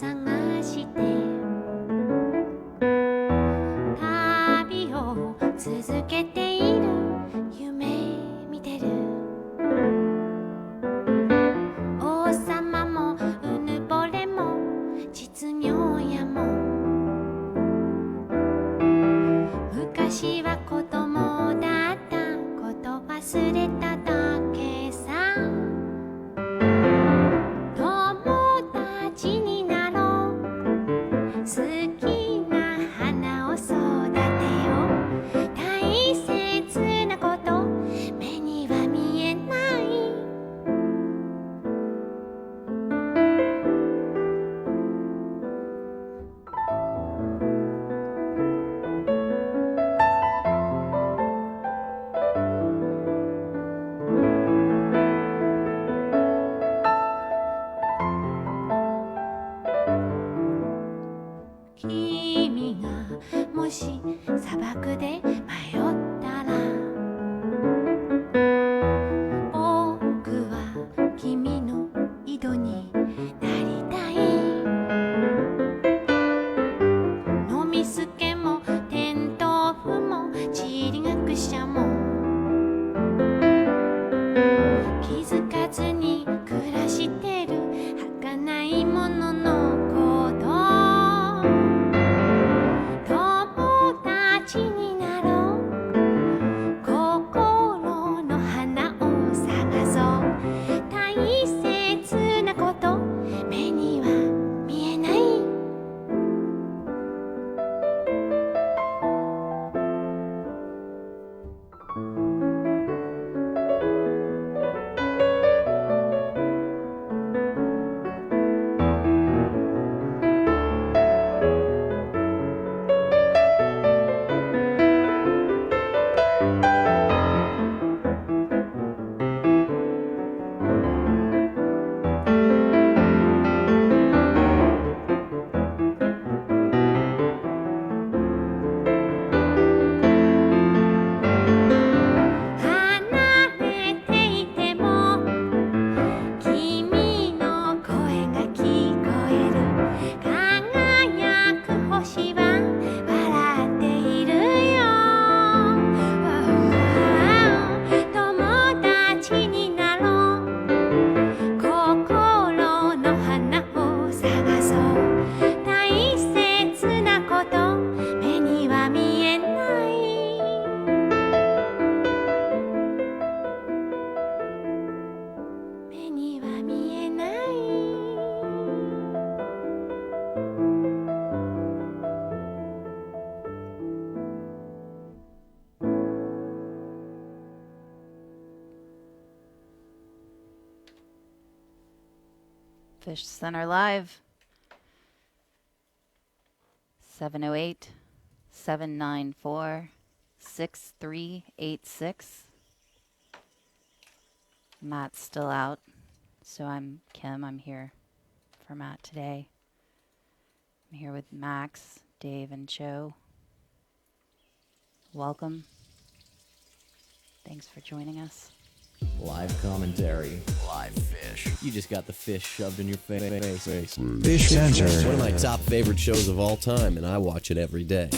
探して旅を続けている夢見てる王様もうぬぼれも実業家も昔は子供だったこと忘れただけさ友達になろう好きな花を育てよう大切なこと目には見えない君がもし砂漠で迷ったら僕は君の井戸になりたい飲みすけもテントウフも地理学者も気づかずに暮らしてる儚いもののこと友達になろう心の花を探そう大切なこと目には見えない離れていても君の声が聞こえる輝く星は笑っているよ友達になろう心の花を探そう大切なこと目には見えない目には見えないFishcenter Live, 708-794-6386. Matt's still out, so I'm Kim. I'm here for Matt today. I'm here with Max, Dave, and Joe. Welcome. Thanks for joining us. Live commentary. Live fish. You just got the fish shoved in your face. Fishcenter. One of my top favorite shows of all time, and I watch it every day.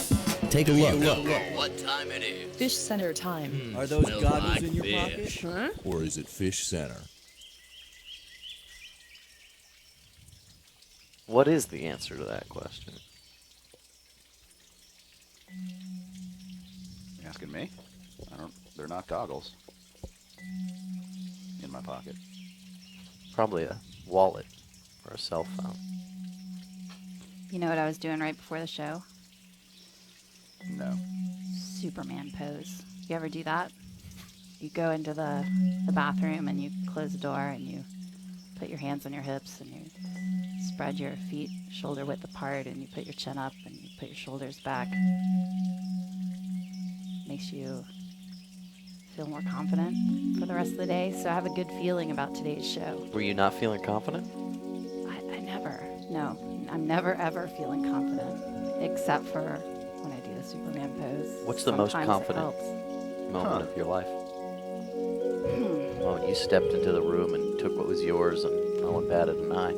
Take a look. What time it is? Fishcenter time. Are those Smells goggles like in your fish. pocket? Or is it Fish Center? What is the answer to that question? You asking me? They're not goggles. In my pocket. Probably a wallet or a cell phone. You know what I was doing right before the show? No. Superman pose. You ever do that? You go into the bathroom and you close the door and you put your hands on your hips and you spread your feet shoulder width apart and you put your chin up and you put your shoulders back. Makes you feel more confident for the rest of the day. So I have a good feeling about today's show. Were you not feeling confident? I never, no, I'm never ever feeling confident except for when I do the Superman pose. What's the most Sometimes it confident helps. moment of your life? Well, you stepped into the room and took what was yours and no one batted an eye.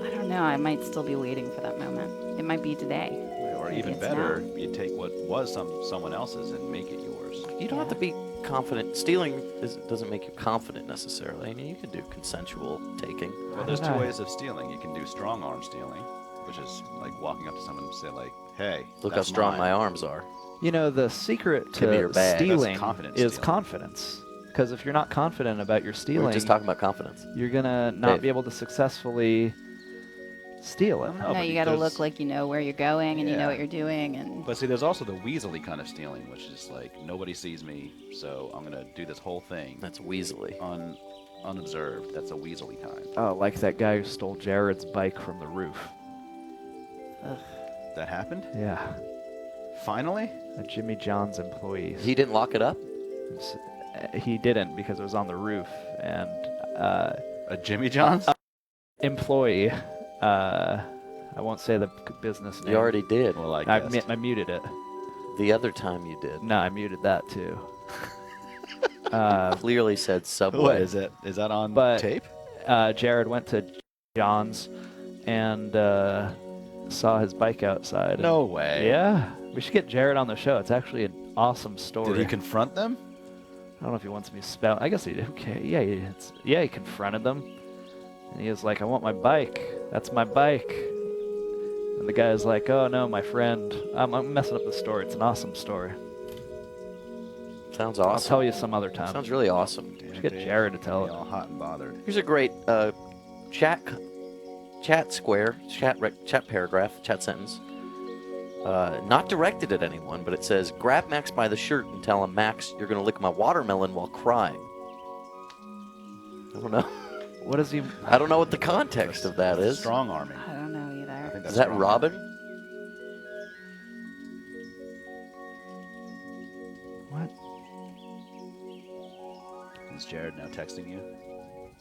I don't don't know. I might still be waiting for that moment. It might be today. Or Maybe even it's better, now. you take what was someone else's and make it yours. You don't have to Yeah. be confident. Stealing doesn't make you confident necessarily. I mean, you can do consensual taking. Well, there's don't two know. ways of stealing. You can do strong arm stealing, which is like walking up to someone and say like, "Hey, Look how that's strong mine." my arms are. You know, the secret Give me your to bag. stealing That's confidence is stealing. confidence. Because if you're not confident about your We stealing, were just talking about confidence. you're gonna not Dave. be able to successfully steal it. No, No, but you got to there's- look like you know where you're going and you know Yeah. what you're doing. And But see, there's also the weaselly kind of stealing, which is like nobody sees me, so I'm gonna do this whole thing That's weaselly. unobserved. That's a weaselly kind. Oh, like that guy who stole Jared's bike from the roof. That happened? Yeah, Finally? a Jimmy John's employee. He didn't lock it up? He didn't because it was on the roof, and A Jimmy John's? employee. I won't say the business name. You already did. Well, I I, guessed. I muted it. The other time you did. No, I muted that too. Clearly said Subway. What is it? Is that on But- tape? Jared went to John's and saw his bike outside. No way. Yeah, we should get Jared on the show. It's actually an awesome story. Did he confront them? I don't know if he wants me to spell. I guess he did. Okay, yeah, he confronted them, and he was like, "I want my bike. That's my bike." And the guy's like, "Oh no, my friend. I'm messing up the story. It's an awesome story. Sounds I'll awesome. tell you some other time." Sounds really awesome. Damn should get Dave, Jared to tell be it. all hot and bothered. Here's a great chat square, chat paragraph, chat sentence. Not directed at anyone, but it says, grab Max by the shirt and tell him, Max, you're going to lick my watermelon while crying. I don't know. What is he? I don't know what the context of that is. Strong arming. I don't know I either. think that's Is that strong Robin? What? arming. Is Jared now texting you?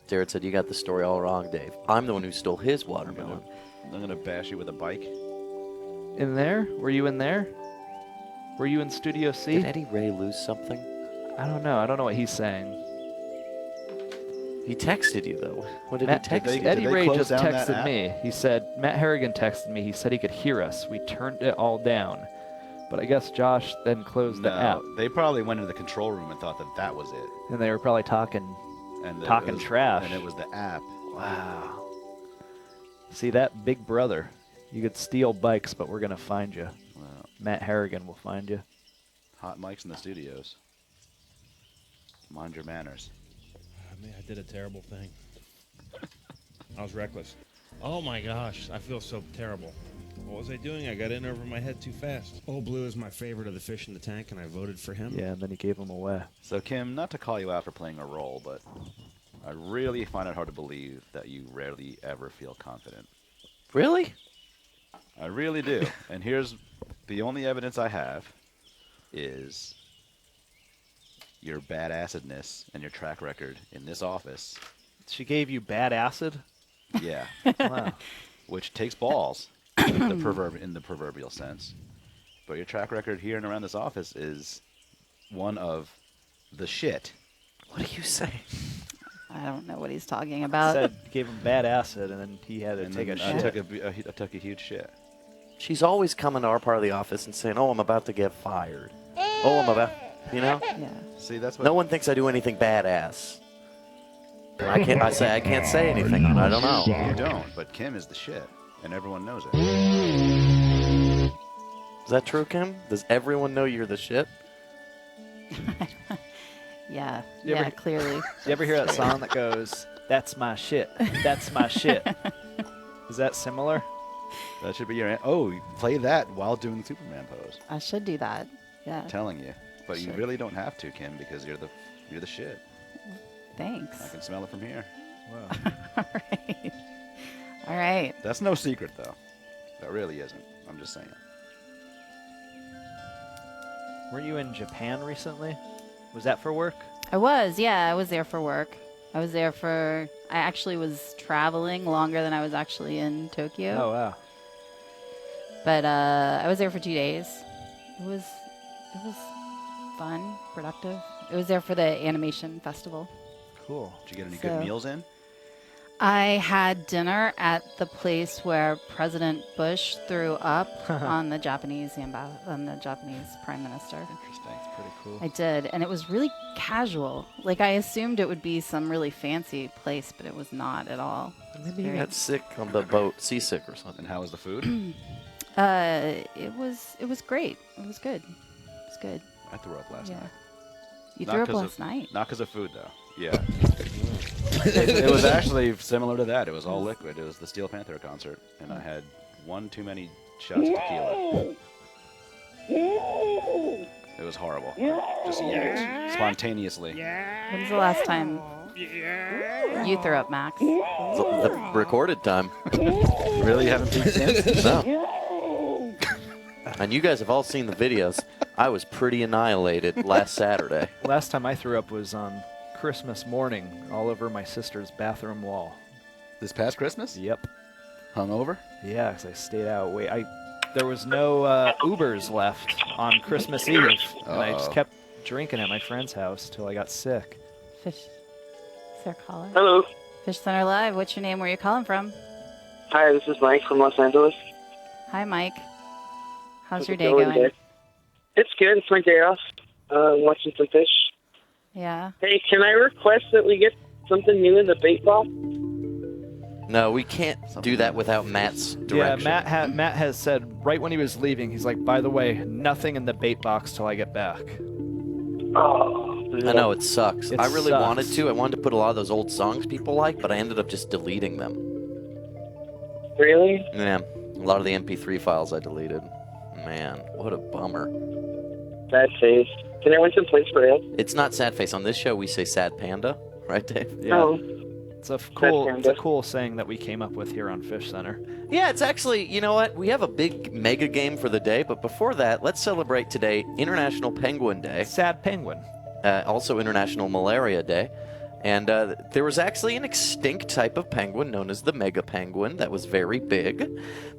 Jared said, you got the story all wrong, Dave. I'm the one who stole his watermelon. I'm gonna bash you with a bike. In there? Were you in there? Were you in Studio C? Did Eddie Ray lose something? I don't know. I don't know what he's saying. He texted you, though. What did Matt, he text they- you? did Eddie Ray close just down that texted app? me. He said, Matt Harrigan texted me. He said he could hear us. We turned it all down. But I guess Josh then closed the app. They probably went into the control room and thought that that was it. And they were probably talking. And it Talking was- trash. And it was the app. Wow. See, that big brother. You could steal bikes, but we're going to find you. Wow. Matt Harrigan will find you. Hot mics in the studios. Mind your manners. I mean, I did a terrible thing. I was reckless. Oh my gosh, I feel so terrible. What was I doing? I got in over my head too fast. Old Blue is my favorite of the fish in the tank, and I voted for him. Yeah, and then he gave him away. So, Kim, not to call you out for playing a role, but I really find it hard to believe that you rarely ever feel confident. Really? I really do. And here's the only evidence I have is your badassedness and your track record in this office. She gave you bad acid? Yeah. Wow. Which takes balls in the proverbial sense. But your track record here and around this office is one of the shit. What do you say? I don't know what he's talking about. Said gave him bad acid, and then he had to And take a then shit. I took a huge shit. She's always coming to our part of the office and saying, oh, I'm about to get fired. Oh, I'm about, you know? Yeah. See, that's what No one thinks I do anything badass. I can't say anything. I don't know. you don't. But Kim is the shit, and everyone knows it. Is that true, Kim? Does everyone know you're the shit? Yeah. You ever- Yeah, clearly. You ever hear that song that goes, "That's my shit, that's my shit"? Is that similar? That should be your. Oh, you play that while doing the Superman pose. I should do that. Yeah. I'm telling you, but you Sure. really don't have to, Kim, because you're the shit. Thanks. I can smell it from here. Wow. All right. All right. That's no secret, though. That really isn't. I'm just saying. Were you in Japan recently? Was that for work? I was, yeah. I was there for work. I actually was traveling longer than I was actually in Tokyo. Oh wow. But I was there for 2 days. It was fun, productive. It was there for the animation festival. Cool. Did you get any So- good meals in? I had dinner at the place where President Bush threw up on the Japanese prime minister. Interesting. It's pretty cool. I did, and it was really casual. Like, I assumed it would be some really fancy place, but it was not at all. Maybe you got sick on the boat, seasick or something. And how was the food? It was great. It was good. It was good. I threw up last Yeah. night. You Not threw up 'cause last night. Not because of food, though. Yeah. It was actually similar to that. It was all liquid. It was the Steel Panther concert, and I had one too many shots of tequila. It was horrible. Just yanked spontaneously. When's the last time you threw up, Max? The recorded time. Really haven't seen it since? No. And you guys have all seen the videos. I was pretty annihilated last Saturday. Last time I threw up was on Christmas morning, all over my sister's bathroom wall. This past Christmas? Yep. Hungover? Yeah, 'cause I stayed out. There was no Ubers left on Christmas Eve, and I just kept drinking at my friend's house till I got sick. Fish. Is there a caller? Hello. Fishcenter Live. What's your name? Where are you calling from? Hi, this is Mike from Los Angeles. Hi, Mike. How's your it day going going? today? It's good. It's my day off. Watching some fish. Yeah. Hey, can I request that we get something new in the bait box? No, we can't do that without Matt's direction. Yeah, Matt has said right when he was leaving, he's like, by the way, nothing in the bait box till I get back. Oh. I know, it sucks. It I really sucks. wanted to. I wanted to put a lot of those old songs people like, but I ended up just deleting them. Really? Yeah, a lot of the MP3 files I deleted. Man, what a bummer. Bad face. Can I win some plates for it? It's not sad face. On this show, we say sad panda. Right, Dave? Yeah. Oh. It's a cool saying that we came up with here on Fish Center. Yeah, it's actually, you know what? We have a big mega game for the day, but before that, let's celebrate today International Penguin Day. Sad penguin. Also International Malaria Day. And there was actually an extinct type of penguin known as the mega penguin that was very big.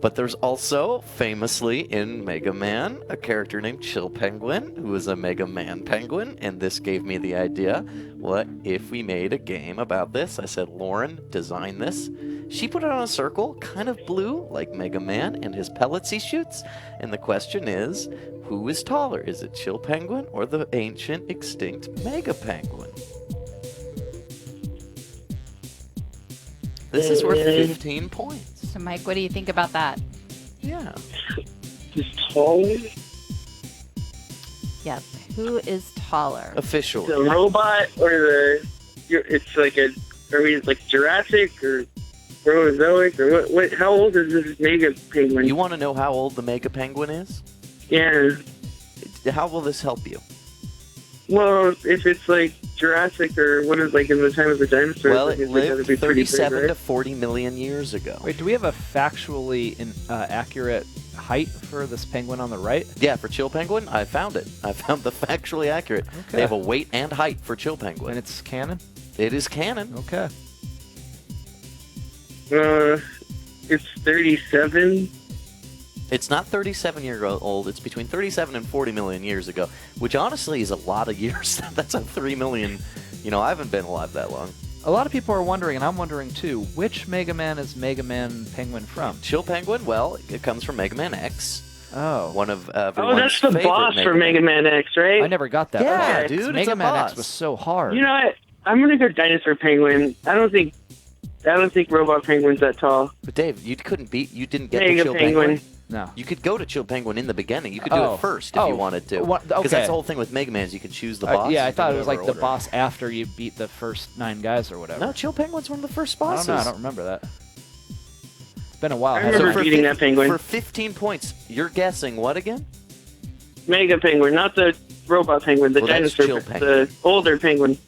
But there's also, famously in Mega Man, a character named Chill Penguin, who was a Mega Man penguin. And this gave me the idea, what if we made a game about this? I said, Lauren, design this. She put it on a circle, kind of blue, like Mega Man and his pellets he shoots. And the question is, who is taller? Is it Chill Penguin or the ancient extinct Mega Penguin? This is worth 15 points. So, Mike, what do you think about that? Yeah. Just taller? Yep. Who is taller? Officially. The robot or it's like are we like Jurassic or Proterozoic or what? How old is this mega penguin? You want to know how old the Mega Penguin is? Yeah. How will this help you? Well, if it's like Jurassic or what is like in the time of the dinosaurs, Well, I it guess that'd lived be pretty big, 37 right? to 40 million years ago. Wait, do we have a factually accurate height for this penguin on the right? Yeah, for Chill Penguin, I found it. I found the factually accurate. Okay. They have a weight and height for Chill Penguin. And it's canon? It is canon. Okay. It's 37. It's not 37 years old. It's between 37 and 40 million years ago, which honestly is a lot of years. That's a 3 million. You know, I haven't been alive that long. A lot of people are wondering, and I'm wondering too, which Mega Man is Mega Man Penguin from? Chill Penguin, well, it comes from Mega Man X. Oh. One of Oh, everyone's that's the favorite boss for Mega Man X, right? I never got that. Yeah, far. dude, it's Mega a Man boss. X was so hard. You know what? I'm gonna go Dinosaur Penguin. I don't think Robot Penguin's that tall. But Dave, you didn't get Mega to Chill Penguin. Penguin. No. You could go to Chill Penguin in the beginning. You could do Oh. it first if you wanted to. What- Because okay. that's the whole thing with Mega Man is you could choose the boss. Yeah, I thought it in was like whatever the order. boss after you beat the first 9 guys or whatever. No, Chill Penguin's one of the first I bosses. don't know. I don't remember that. It's been a while. I hasn't remember it? beating that penguin. For 15 points, you're guessing what again? Mega Penguin, not the Robot Penguin, the Well, that's dinosaur, Chill the Penguin. older penguin.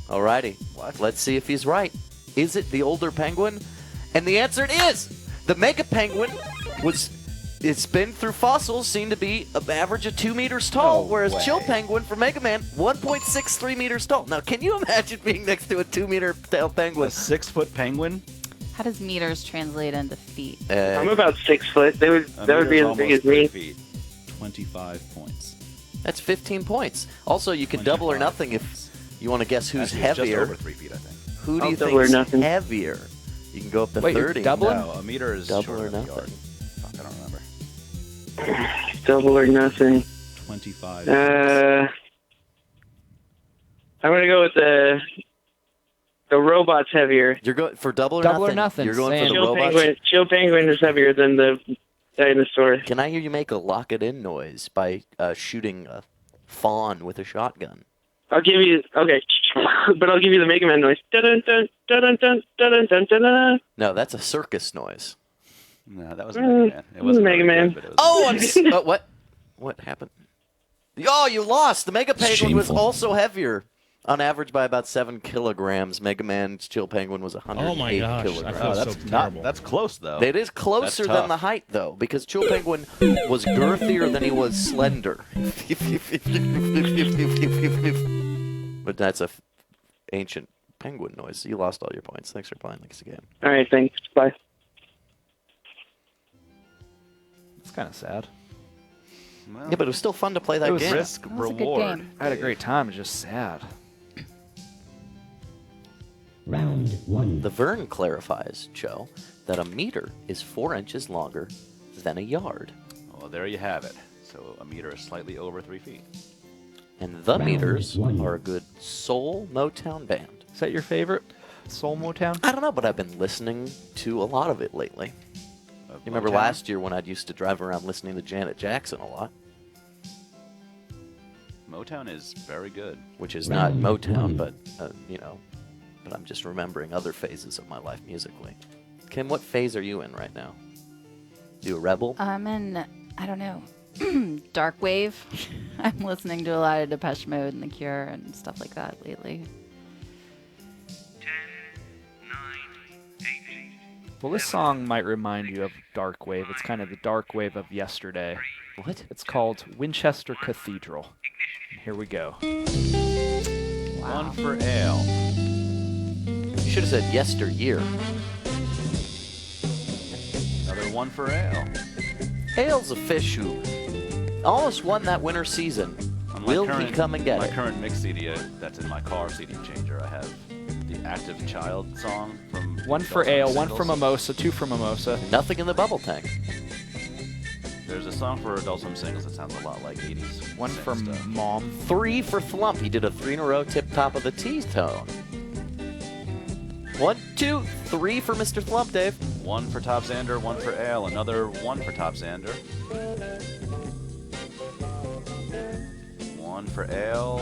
Alrighty. Let's see if he's right. Is it the older penguin? And the answer is the Mega Penguin it's been through fossils, seen to be an average of 2 meters tall, No whereas way. Chill Penguin for Mega Man, 1.63 meters tall. Now, can you imagine being next to a 2 meter tall penguin? A 6-foot penguin? How does meters translate into feet? I'm about 6 foot. That would be as big as me. 25 points. That's 15 points. Also, you can double or 25 nothing if you want to guess who's Actually, it's heavier. Just over 3 feet, I think. Who do you double or think's nothing. heavier? You can go up to Wait, you're 30. doubling? No, a meter is Double shorter or than a nothing. yard. Fuck, I don't remember. Double or nothing. 25. I'm gonna go with the robot's heavier. You're going for double or Double or nothing. nothing, You're going for Sam. the robots. Chill penguin is heavier than the dinosaur. Can I hear you make a lock it in noise by shooting a fawn with a shotgun? I'll give you but I'll give you the Mega Man noise. Dun dun dun dun dun dun dun dun. No, that's a circus noise. No, that was Mega Man. It wasn't Mega very Man. good, but it was Oh, what? What happened? Oh, you lost. The Mega Penguin was Shameful. also heavier. On average by about 7 kilograms. Mega Man's Chill Penguin was 108 Oh my gosh, kilograms. I feel that's so not. terrible. That's close though. It is closer That's than the tough. height, though, because Chill Penguin was girthier than he was slender. But that's a ancient penguin noise. You lost all your points. Thanks for playing this game. All right, thanks. Bye. It's kind of sad. Well, Yeah, but it was still fun to play that was game. risk That was a good reward. game. I had a great time. It's just sad. The Vern clarifies, Joe, that a meter is 4 inches longer than a yard. Well, there you have it. So a meter is slightly over 3 feet. And the Meters are a good soul Motown band. Is that your favorite? Soul Motown? I don't know, but I've been listening to a lot of it lately. You remember Motown? last year when I used to drive around listening to Janet Jackson a lot, Motown is very good. which is not Motown, but, but I'm just remembering other phases of my life musically. Kim, what phase are you in right now? You a rebel? I'm in, I don't know, dark wave. I'm listening to a lot of Depeche Mode and The Cure and stuff like that lately. Well, this song might remind you of Dark Wave. It's kind of the dark wave of yesterday. What? It's called Winchester Cathedral. And here we go. One for ale. You should have said yesteryear. Another one for ale. Hale's a fish who almost won that winter season. On my Will current- he come and get my it? current mix CD that's in my car CD changer, I have the Active Child song from One for Adult ale, Swim one for Singles. mimosa, two for mimosa. Nothing in the bubble tank. There's a song for Adult Swim Singles that sounds a lot like 80s. One synth for stuff. mom. 3 for Thump. He did a 3 in a row tip top of the T tone. 1, 2, 3 for Mr. Thump, Dave. One for Top Xander, one for ale, another one for Top Xander. One for ale,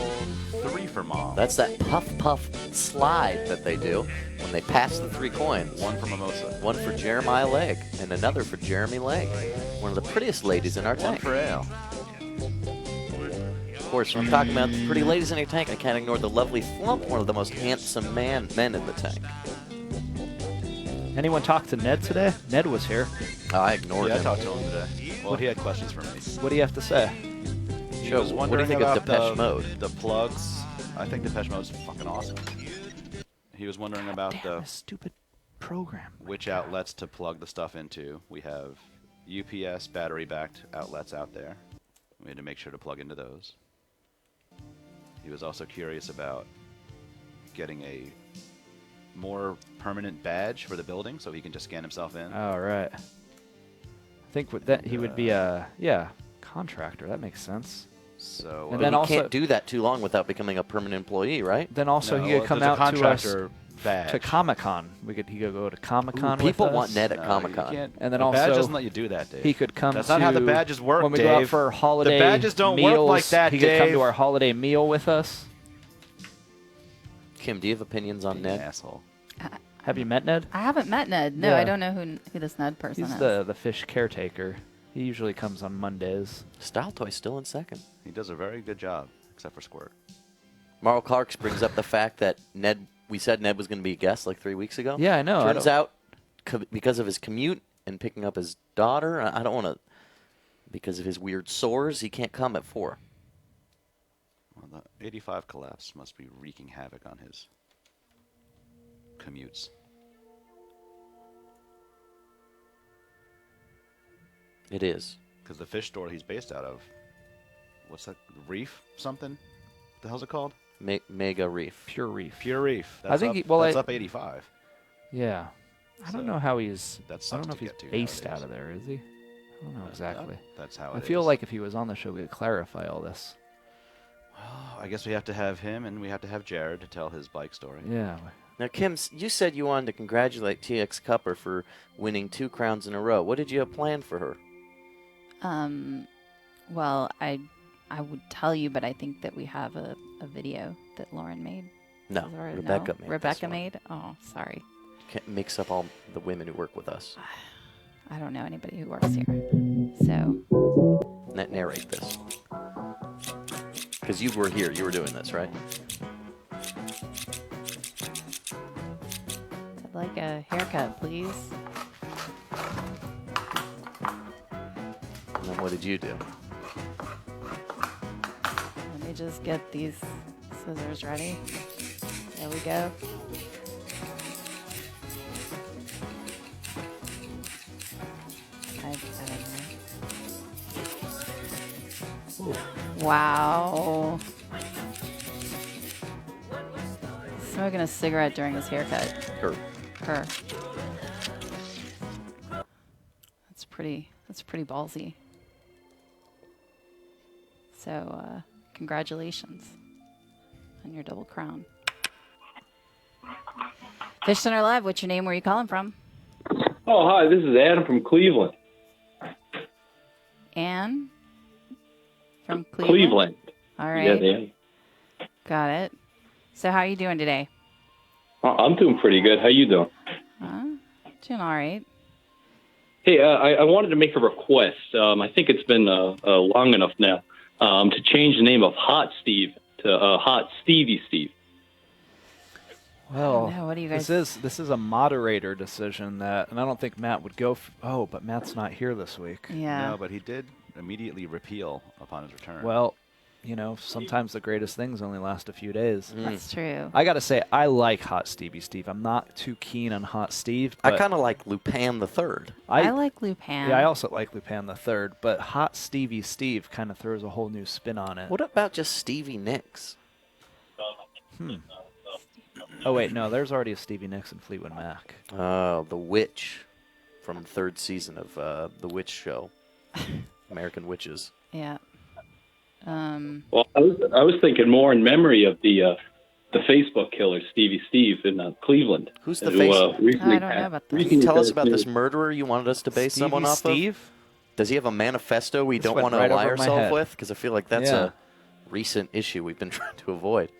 3 for mom. That's that puff slide that they do when they pass the 3 coins. One for mimosa. One for Jeremiah Legg and another for Jeremy Legg. One of the prettiest ladies in our One tank. for ale. Of course, when I'm talking about the pretty ladies in your tank, I can't ignore the lovely Thump, one of the most handsome men in the tank. Anyone talk to Ned today? Ned was here. Oh, I ignored Yeah, I him. talked to him today. Well, he had questions for me. What do you have to say? He Joe, was what do you wondering think of about Depeche Mode? The plugs. I think Depeche Mode's fucking awesome. He was wondering about Damn, this stupid program. which outlets to plug the stuff into. We have UPS battery-backed outlets out there. We had to make sure to plug into those. He was also curious about getting a more permanent badge for the building so he can just scan himself in. All right. I think with that he would be a contractor. That makes sense. So And But then you also- can't do that too long without becoming a permanent employee, right? Then also no, he could come there's out a to us contractor badge. to Comic Con. He could go to Comic Con with People us. want Ned at No, Comic you Con. can't- And then the badge also doesn't let you do that, Dave. He could come. That's not how the to- badges work, when we go out Dave. for holiday The badges don't work meals, like that, He could come Dave. to our holiday meal with us. Kim, do you have opinions on Ned? Asshole. Have you met Ned? I haven't met Ned. No, Yeah. I don't know who this Ned person He's is. the fish caretaker. He usually comes on Mondays. Style Toy still in second. He does a very good job, except for Squirt. Marl Clarks brings up the fact that we said Ned was going to be a guest like 3 weeks ago. Yeah, I know. Turns out, because of his commute and picking up his daughter, I don't want to, because of his weird sores, he can't come at 4. Well, the 85 collapse must be wreaking havoc on his commutes. It is. Because the fish store he's based out of, what's that? Reef something? What the hell's it called? Mega Reef. Pure Reef. Pure Reef. I That's think up, he- well, that's I- up 85. Yeah. I don't So, know how he's. that I don't sucks know to if he's get to based nowadays. out of there, is he? I don't know exactly. That's how I it feel is. like if he was on the show, we could clarify all this. Well, I guess we have to have him, and we have to have Jared to tell his bike story. Yeah. Now, Kim, you said you wanted to congratulate TX Cupper for winning 2 crowns in a row. What did you have planned for her? Well, I would tell you, but I think that we have a video that Lauren made. No, Or Rebecca no? made Rebecca this one. made? Oh, sorry. Can't mix up all the women who work with us. I don't know anybody who works here. So, Narrate this. Because you were here. You were doing this, right? I'd like a haircut, please. And then what did you do? Let me just get these scissors ready. There we go. Wow. Smoking a cigarette during his haircut. Her. Her. That's pretty ballsy. So, congratulations on your double crown. Fishcenter Live, what's your name? Where are you calling from? Oh, hi, this is Adam from Cleveland. Anne? From Cleveland? Cleveland. All right. Yeah. Got it. So how are you doing today? I'm doing pretty good. How you doing? Doing all right. Hey, I wanted to make a request. I think it's been long enough now to change the name of Hot Steve to Hot Stevie Steve. Well, know, what do you guys- this is a moderator decision that, and I don't think Matt would go. Oh, but Matt's not here this week. Yeah. No, but he did immediately repeal upon his return. Well, you know, sometimes the greatest things only last a few days. That's true. I gotta say, I like Hot Stevie Steve. I'm not too keen on Hot Steve. I but kind of like Lupin the Third. I like Lupin. Yeah, I also like Lupin the Third, but Hot Stevie Steve kind of throws a whole new spin on it. What about just Stevie Nicks? Oh wait, no, there's already a Stevie Nicks and Fleetwood Mac. Oh, the Witch from the 3rd season of The Witch Show. American Witches. Yeah. Well, I was thinking more in memory of the Facebook killer, Stevie Steve in Cleveland. Who's the who, Facebook? recently I don't know about that. Can you tell us about this murderer you wanted us to base Stevie someone off Steve? of? Does he have a manifesto we This don't went want to right ally over my ourselves head. with? Because I feel like that's Yeah. a recent issue we've been trying to avoid.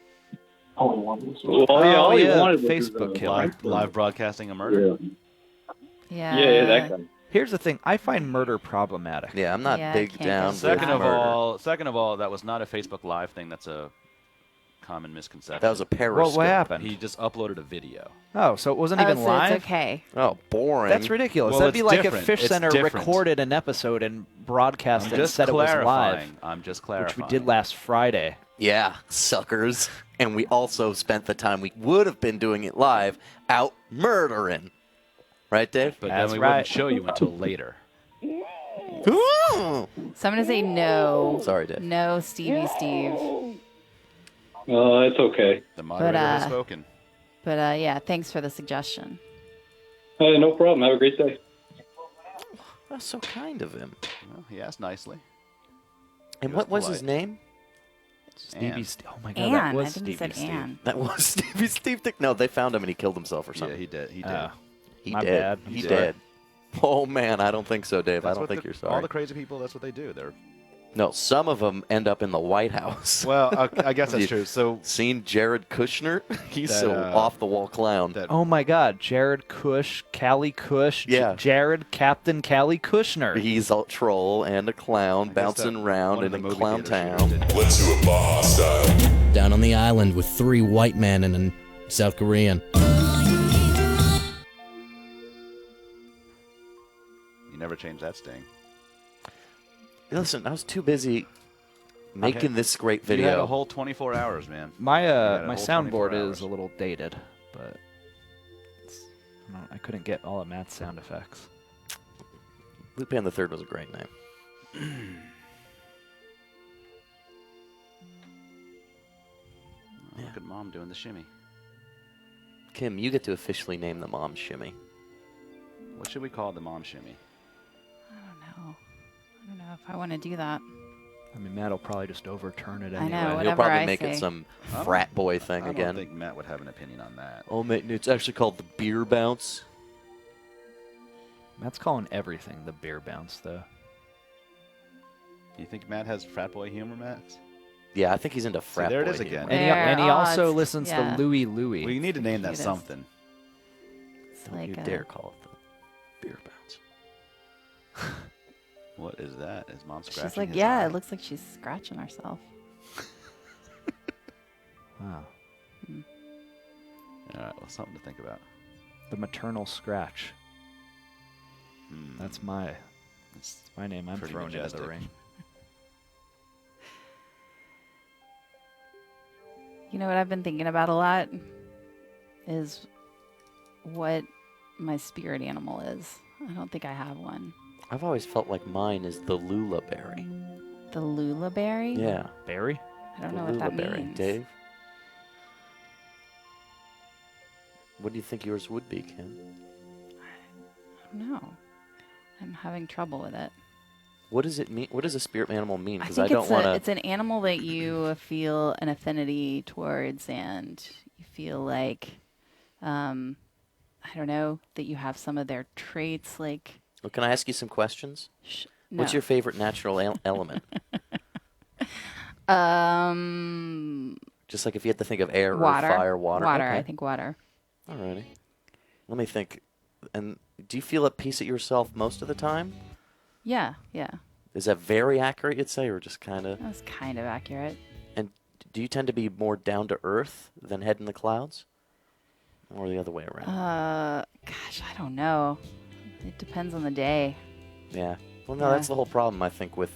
Well, yeah, all he wanted was Facebook killer. live broadcasting a murder. Yeah. Yeah, that guy. Here's the thing: I find murder problematic. Yeah, I'm not Yeah, big can't down get with Second of murder. second of all, that was not a Facebook Live thing. That's a common misconception. That was a Well, periscope. what happened? He just uploaded a video. Oh, so it wasn't Oh, even so live. it's okay. Oh, boring. That's ridiculous. Well, That'd be it's like different. if Fish It's Center different. recorded an episode and broadcast I'm it and just said it was clarifying. live, I'm just which clarifying. we did last Friday. Yeah, suckers. And we also spent the time we would have been doing it live out murdering. Right, Dave? But That's then we right. wouldn't show you until later. Ooh. So I'm going to say no. Sorry, Dave. No, Stevie Steve. It's okay. The moderator has uh, spoken. But yeah, thanks for the suggestion. No problem. Have a great day. That's so kind of him. Well, he asked nicely. And He what was his polite. name? Stevie Ann. Steve. Oh my God, Anne. that was I think Stevie he said Steve. Anne. That was Stevie Steve. No, they found him and he killed himself or Yeah, something. he did. He did. He my did. bad. He I'm did. Oh, man, I don't think so, Dave. That's I don't what think the- you're sorry. All the crazy people, that's what they do. They're No, some of them end up in the White House. well, I guess that's true. So Seen Jared Kushner? He's That, so off-the-wall clown. that Oh my God, Jared Cush, Callie Cush, Yeah. Jared Captain Callie Kushner. He's a troll and a clown I guess bouncing that around one of in the a movie clown theater town. shooters did. Let's do it Baja style. Down on the island with 3 white men and a South Korean. You never change that sting. Listen, I was too busy making Okay. this great You video. had a whole 24 hours, man. My had a my whole 24 soundboard hours. is a little dated, but I couldn't get all of Matt's sound effects. Lupin the Third was a great name. Look at Mom doing the shimmy. Kim, you get to officially name the mom shimmy. What should we call the mom shimmy? I don't know. I don't know if I want to do that. I mean, Matt will probably just overturn it I anyway. know, He'll whatever probably I make it say. some frat boy thing I again. don't think Matt would have an opinion on that. Oh, mate, it's actually called the beer bounce. Matt's calling everything the beer bounce, though. You think Matt has frat boy humor, Matt? Yeah, I think he's into frat there it boy is again. humor. And he also odds. listens Yeah. to Louie Louie. Well, you need to name that Cutest. something. It's Don't like you a, dare call it the beer bounce. What is that? Is Mom scratching she's like, his yeah, eye? it looks like she's scratching herself. Wow. All right, well, something to think about. The maternal scratch. Hmm. That's my name. I'm Pretty throwing into majestic. the ring. You know what I've been thinking about a lot is what my spirit animal is. I don't think I have one. I've always felt like mine is the lulaberry. The lulaberry? Yeah. Berry? I don't the know what that lulaberry. means. Dave? What do you think yours would be, Kim? I don't know. I'm having trouble with it. What does it mean? What does a spirit animal mean? I Because think I don't want it's an animal that you feel an affinity towards, and you feel like, I don't know, that you have some of their traits. Like, Well, can I ask you some questions? no. What's your favorite natural element? Just like if you had to think of air water? or fire, water. Water. Okay. I think water. Alrighty. Let me think. And do you feel at peace at yourself most of the time? Yeah, yeah. Is that very accurate, you'd say, or just kind of? That's kind of accurate. And do you tend to be more down to earth than head in the clouds? Or the other way around? Gosh, I don't know. It depends on the day. Yeah. Well, no, Yeah. that's the whole problem, I think, with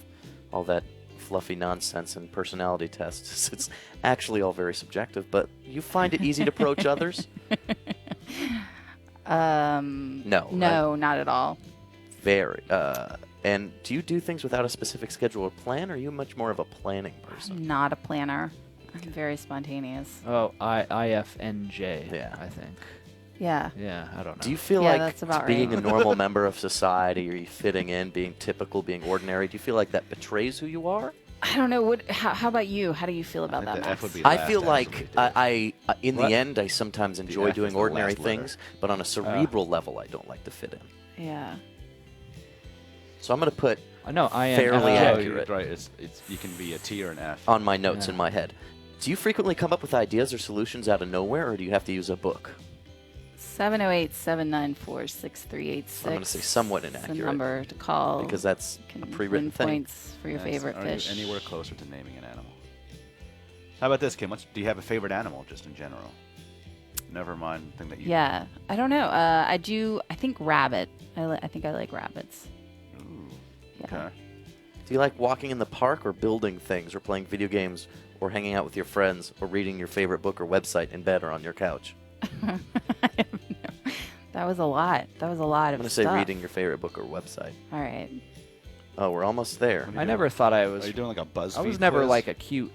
all that fluffy nonsense and personality tests. It's actually all very subjective, but you find it easy to approach others? No. No, not at all. Very. And do you do things without a specific schedule or plan, or are you much more of a planning person? I'm not a planner. I'm very spontaneous. Oh, IFNJ, Yeah. I think. Yeah. Yeah, I don't know. Do you feel Yeah, like that's about being right. a normal member of society, or you fitting in, being typical, being ordinary, do you feel like that betrays who you are? I don't know. How about you? How do you feel about think that, the F Max? would be I last, feel like actually, I in What? the end, I sometimes enjoy F is doing the ordinary last letter. things, but on a cerebral level, I don't like to fit in. Yeah. So I'm going to put No, I am fairly FJ. accurate. Right, it's you can be a T or an F. on my notes Yeah. in my head. Do you frequently come up with ideas or solutions out of nowhere, or do you have to use a book? 708-794-6386. I'm gonna say somewhat It's inaccurate. the number to call. Because that's Can a pre-written win thing. points for your Yes, favorite are fish. you anywhere closer to naming an animal? How about this, Kim? Do you have a favorite animal, just in general? Never mind thing that you. Yeah, I don't know. I do. I think rabbit. I think I like rabbits. Ooh, Yeah. okay. Do you like walking in the park, or building things, or playing video games, or hanging out with your friends, or reading your favorite book or website in bed or on your couch? That was a lot. That was a lot I'm of going to say stuff. reading your favorite book or website. All right. Oh, we're almost there. What are you I doing? never thought I Are was. you doing like a BuzzFeed I was never quiz? like a cute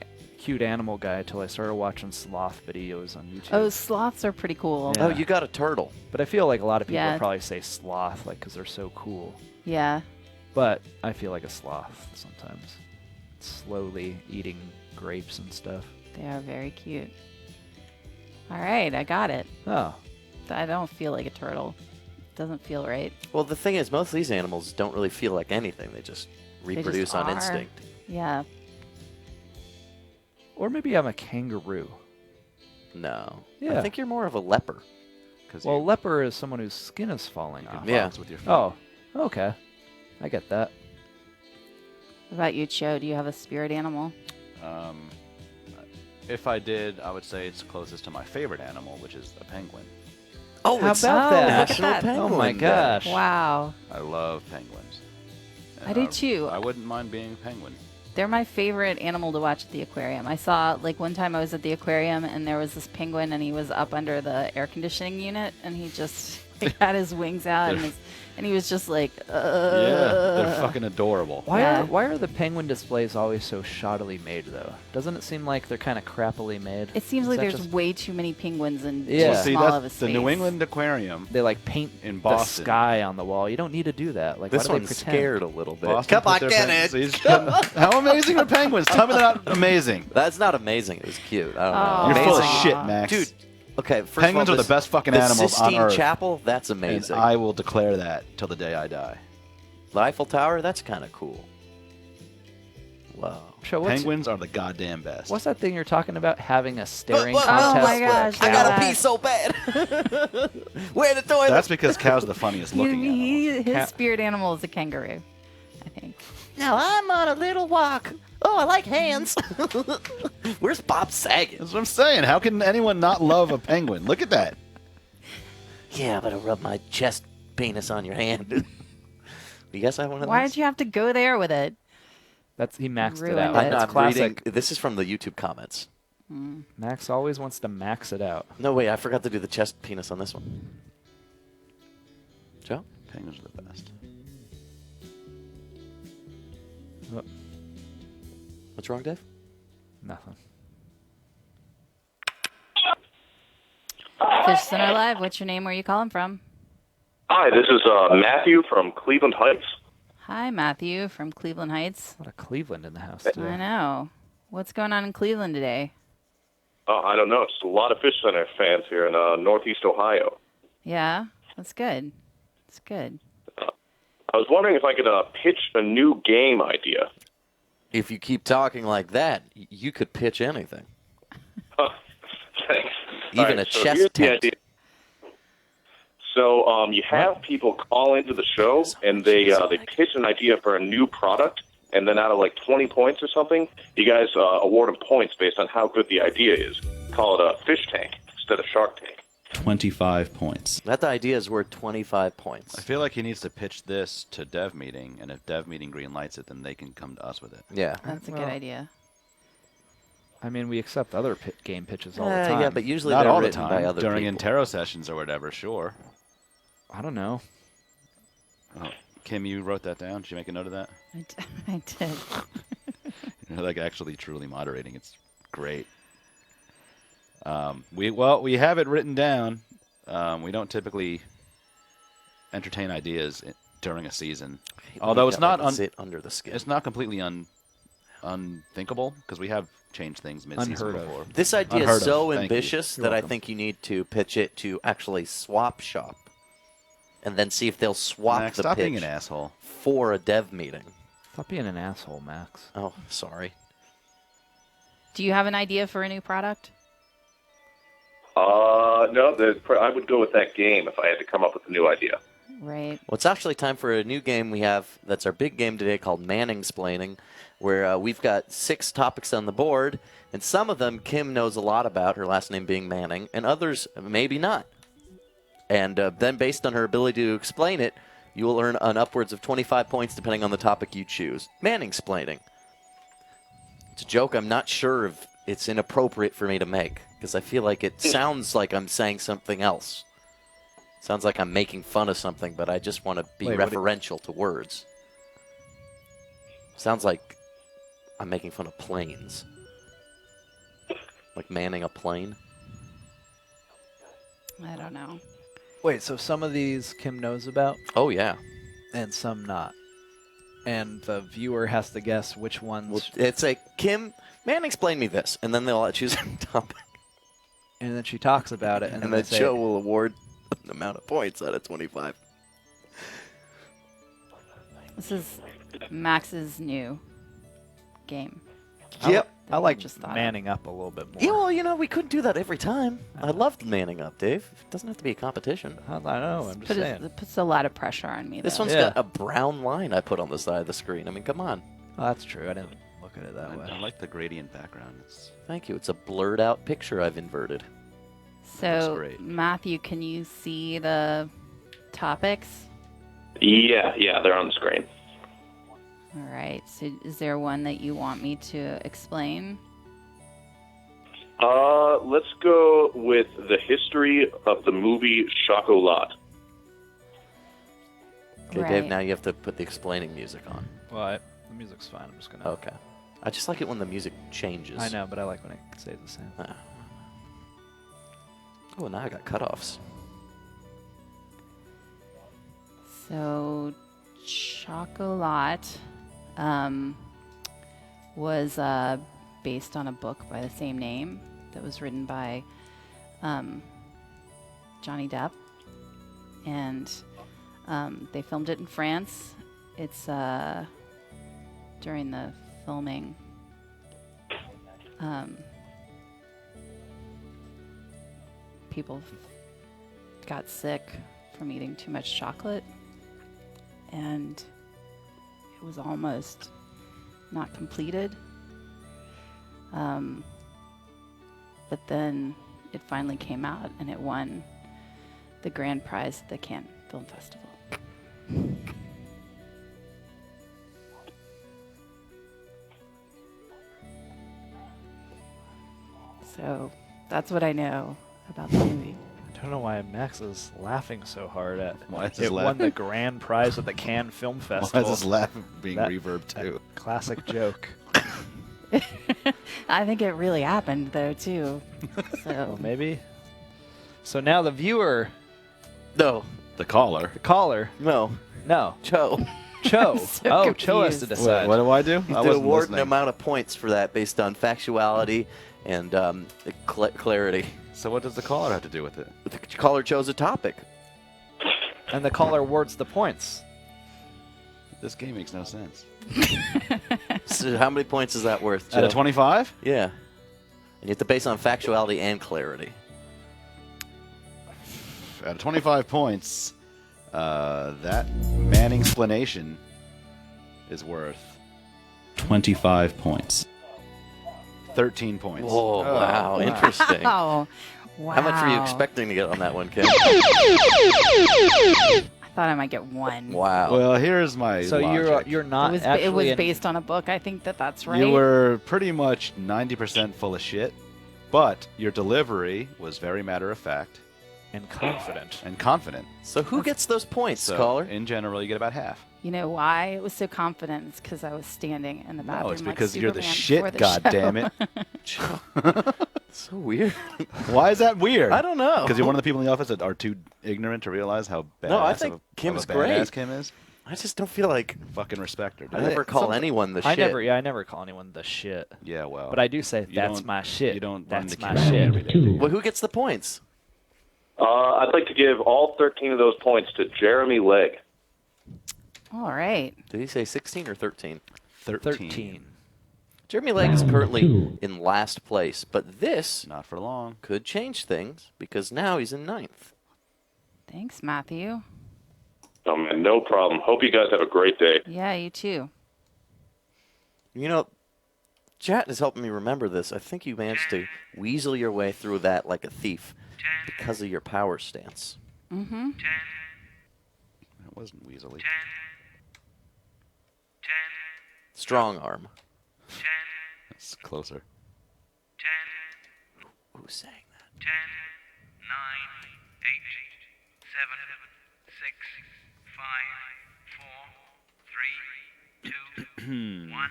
animal guy until I started watching sloth videos on YouTube. Oh, sloths are pretty cool. Yeah. Oh, you got a turtle. But I feel like a lot of people Yeah. would probably say sloth, like, because they're so cool. Yeah. But I feel like a sloth sometimes. Slowly eating grapes and stuff. They are very cute. All right, I got it. Oh. I don't feel like a turtle. Doesn't feel right. Well, the thing is, most of these animals don't really feel like anything. They just reproduce on are. instinct. Yeah. Or maybe I'm a kangaroo. No. I Yeah. think you're more of a leper. 'Cause Well, you leper is someone whose skin is falling off. can Yeah. box with your feet. Oh, okay. I get that. What about you, Cho? Do you have a spirit animal? If I did, I would say it's closest to my favorite animal, which is a penguin. Oh, How it's about that? National Look at that. Penguin Oh my Day. gosh. Wow. I love penguins. I do too. I wouldn't mind being a penguin. They're my favorite animal to watch at the aquarium. I saw, like, one time I was at the aquarium and there was this penguin and he was up under the air conditioning unit and he just like had his wings out and he was just like, Yeah, they're fucking adorable. Why are the penguin displays always so shoddily made, though? Doesn't it seem like they're kind of crappily made? It seems like there's just... way too many penguins in Yeah. too See, small that's of a space. the New England Aquarium. They like paint in the Boston. sky on the wall. You don't need to do that. Like, This why do one's they pretend? scared a little bit. Boston Come on, put their get penguins- it. How amazing are penguins? Tell me they're not amazing. That's not amazing. It was cute. I don't know. You're full of Amazing. shit, Max. Dude, okay, first Penguins of are all, the best fucking the animals on Sistine Earth. Chapel, that's And amazing. I will declare that till the day I die. The Eiffel Tower, that's kind of cool. Wow. So what's, Penguins are the goddamn best. what's that thing you're talking about? Having a staring But- contest? Oh my with gosh, a I cow? gotta pee so bad. Where the toilet? That's because cows are the funniest looking animal. His spirit animal is a kangaroo, I think. Now I'm on a little walk. Oh, I like hands. Where's Bob Saget? That's what I'm saying. How can anyone not love a penguin? Look at that. Yeah, but I rub my chest penis on your hand. You guys have one of Why those? did you have to go there with it? He maxed it Ruined out. it. I know, That's I'm classic. reading. This is from the YouTube comments. Max always wants to max it out. No, wait, I forgot to do the chest penis on this one. Joe? Penguins are the best. What's wrong, Dave? Nothing. Fishcenter Live, what's your name? Where are you calling from? Hi, this is Matthew from Cleveland Heights. Hi, Matthew from Cleveland Heights. A lot of Cleveland in the house I today. know. What's going on in Cleveland today? I don't know. Just a lot of Fishcenter fans here in Northeast Ohio. Yeah, that's good. That's good. I was wondering if I could pitch a new game idea. If you keep talking like that, you could pitch anything. Thanks. Even All right, a so chest here's the tent. idea. So you have people call into the show, and they pitch an idea for a new product, and then out of like 20 points or something, you guys award them points based on how good the idea is. Call it a fish tank instead of Shark Tank. 25 points. That idea is worth 25 points. I feel like he needs to pitch this to Dev Meeting, and if Dev Meeting green lights it, then they can come to us with it. Yeah. That's a good idea. I mean, we accept other game pitches all the time. Yeah, but usually Not they're all the written time. by other During people. Intero sessions or whatever, sure. I don't know. Oh, Kim, you wrote that down? Did you make a note of that? I did. You're like actually truly moderating. It's great. We have it written down. We don't typically entertain ideas during a season, although it's not sit under the skin. It's not completely unthinkable because we have changed things mid-season Unheard of. before. This idea Unheard is of. so Thank you. ambitious You're that I welcome. think you need to pitch it to actually Swap Shop, and then see if they'll swap Max, the stop pitch being an asshole. for a dev meeting. Stop being an asshole, Max. Oh, sorry. Do you have an idea for a new product? No, I would go with that game if I had to come up with a new idea. Right. Well, it's actually time for a new game we have. That's our big game today called Manningsplaining, where we've got 6 topics on the board, and some of them Kim knows a lot about, her last name being Manning, and others maybe not. And then based on her ability to explain it, you will earn an upwards of 25 points depending on the topic you choose. Manningsplaining. It's a joke I'm not sure if it's inappropriate for me to make, because I feel like it sounds like I'm saying something else. Sounds like I'm making fun of something, but I just want to be Wait, what referential to words. Sounds like I'm making fun of planes. Like manning a plane. I don't know. Wait, so some of these Kim knows about Oh, yeah. and some not. And the viewer has to guess which ones. Well, it's like, Kim, explain me this. And then they'll choose a topic. And then she talks about it. And And then then they say, Joe will award an amount of points out of 25. This is Max's new game. Yep. I like just thought of. manning up a little bit more. Yeah, well, we couldn't do that every time. I loved manning up, Dave. It doesn't have to be a competition. I know, I'm just saying. It puts a lot of pressure on me, This though. one's Yeah. got a brown line I put on the side of the screen. I mean, come on. Oh, that's true. I didn't look at it that I way. like the gradient background. It's Thank you. It's a blurred out picture I've inverted. So, great. Matthew, can you see the topics? Yeah, they're on the screen. All right. So, is there one that you want me to explain? Let's go with the history of the movie Chocolat. Okay, Right. Dave, now you have to put the explaining music on. Well, the music's fine. I'm just gonna. Okay. I just like it when the music changes. I know, but I like when it stays the same. Oh, now I got cutoffs. So, Chocolat was based on a book by the same name that was written by Johnny Depp. And they filmed it in France. It's during the filming. People got sick from eating too much chocolate, and it was almost not completed. But then it finally came out, and it won the grand prize at the Cannes Film Festival. So that's what I know about the movie. I don't know why Max is laughing so hard at Why is it his won laugh- the grand prize at the Cannes Film Festival. Why is this laugh being That- reverb too? Classic joke. I think it really happened though too. So Well, maybe. So now the viewer, No. The caller. the caller, No. no, Cho. Cho. so Cho has to confused. decide. What do I do? He's I to wasn't award an listening. amount of points for that based on factuality and clarity. So what does the caller have to do with it? The caller chose a topic. And the caller awards the points. This game makes no sense. So how many points is that worth, Joe? Out of 25? Yeah. And you have to base on factuality and clarity. Out of 25 points, that Manningsplaining is worth 25 points. 13 points. Whoa, wow, interesting. Oh, wow. How much were you expecting to get on that one, Kim? I thought I might get one. Wow. Well, here's my So logic. you're not It was, actually it was in- based on a book. I think that's right. You were pretty much 90% full of shit, but your delivery was very matter of fact and confident. and confident. So who gets those points, So caller? in general, you get about half. You know why it was so confident? It's because I was standing in the bathroom. No, it's like because you're the Superman shit, before the God show. damn it. So weird. Why is that weird? I don't know. Because you're one of the people in the office that are too ignorant to realize how badass No, I think of a, Kim's of a badass great. Kim is. I just don't feel like Fucking respect her. I dude. never call anyone the shit. I never call anyone the shit. Yeah, well. But I do say you that's don't- my shit. You don't run That's the my camera shit. every day, do you? Well, who gets the points? I'd like to give all 13 of those points to Jeremy Legg. All right. Did he say 16 or 13? 13. Jeremy Legg is currently in last place, but this Not for long. could change things because now he's in 9th. Thanks, Matthew. Oh, man, no problem. Hope you guys have a great day. Yeah, you too. You know, chat is helping me remember this. I think you managed to weasel your way through that like a thief because of your power stance. Mm-hmm. It wasn't weaselly. Strong arm. It's closer. Who's saying that? 10, 9, 8, 7, 6, 5, 4, 3, 2, 1.